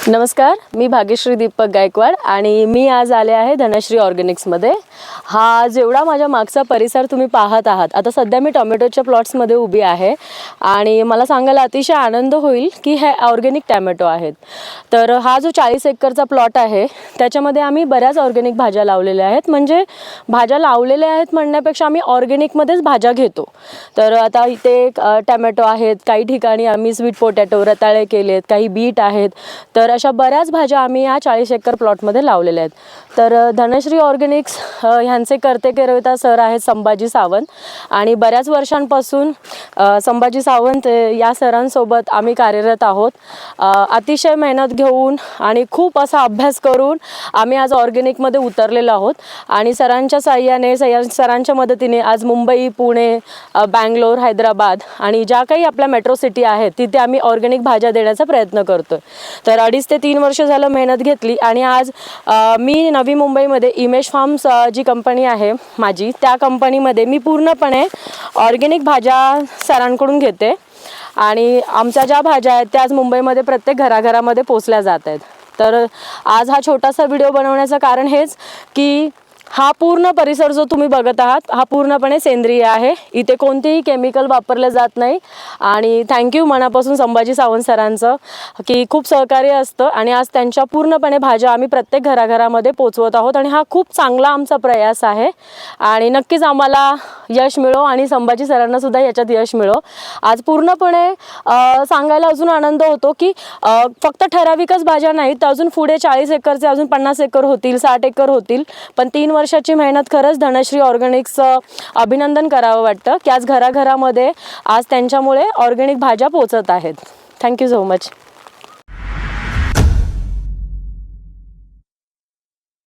नमस्कार, मी भाग्यश्री दीपक गायकवाड आणि मी आज आले आहे धनश्री ऑर्गॅनिक्समध्ये। हा जेवढा माझ्या मागचा परिसर तुम्ही पाहत आहात, आता सध्या मी टोमॅटोच्या प्लॉट्समध्ये उभी आहे आणि मला सांगायला अतिशय आनंद होईल की हे ऑर्गॅनिक टोमॅटो आहेत। तर हा जो 40 एकरचा प्लॉट आहे त्याच्यामध्ये आम्ही बऱ्याच ऑर्गॅनिक भाज्या लावलेल्या आहेत। म्हणजे भाज्या लावलेल्या आहेत म्हणण्यापेक्षा आम्ही ऑर्गॅनिकमध्येच भाज्या घेतो। तर आता इथे टोमॅटो आहेत, काही ठिकाणी आम्ही स्वीट पोटॅटो रताळे केलेत, काही बीट आहेत। तर अशा बऱ्याच भाज्या आम्ही या 40 एकर प्लॉटमध्ये लावलेल्या आहेत। तर धनश्री ऑर्गॅनिक्स ह्यांचे कर्ते करविता सर आहेत संभाजी सावंत आणि बऱ्याच वर्षांपासून संभाजी सावंत या सरांसोबत आम्ही कार्यरत आहोत। अतिशय मेहनत घेऊन आणि खूप असा अभ्यास करून आम्ही आज ऑर्गॅनिकमध्ये उतरलेलो आहोत आणि सरांच्या साहाय्याने सरांच्या मदतीने आज मुंबई, पुणे, बंगलोर, हैदराबाद आणि ज्या काही आपल्या मेट्रो सिटी आहेत तिथे आम्ही ऑर्गॅनिक भाज्या देण्याचा प्रयत्न करतोय। तर 2.5 ते 3 वर्ष झालं मेहनत घेतली आणि आज मी नवी मुंबईमध्ये इमेज फार्म्स जी कंपनी आहे माझी, त्या कंपनीमध्ये मी पूर्णपणे ऑर्गॅनिक भाज्या सरांकडून घेते आणि आमच्या ज्या भाज्या आहेत त्या आज मुंबईमध्ये प्रत्येक घराघरामध्ये पोचल्या जात आहेत। तर आज हा छोटासा व्हिडिओ बनवण्याचं कारण हेच की हा पूर्ण परिसर जो तुम्ही बघत आहात हा पूर्णपणे सेंद्रिय आहे। इथे कोणतेही केमिकल वापरले जात नाही आणि थँक्यू मनापासून संभाजी सावंत सरांचं की खूप सहकार्य असतं आणि आज त्यांच्या पूर्णपणे भाज्या आम्ही प्रत्येक घराघरामध्ये पोचवत आहोत आणि हा खूप चांगला आमचा प्रयास आहे आणि नक्कीच आम्हाला यश मिळो आणि संभाजी सरांना सुद्धा याच्यात यश मिळो। आज पूर्णपणे सांगायला अजून आनंद होतो की फक्त ठराविकच भाज्या नाहीत, तर अजून पुढे 40 एकरचे अजून 50 एकर होतील, 60 एकर होतील। पण 3 वर्षाची मेहनत खरंच धनश्री ऑर्गॅनिक्सचं अभिनंदन करावं वाटतं की आज घराघरामध्ये आज त्यांच्यामुळे ऑर्गॅनिक भाज्या पोचत आहेत। Thank you so much.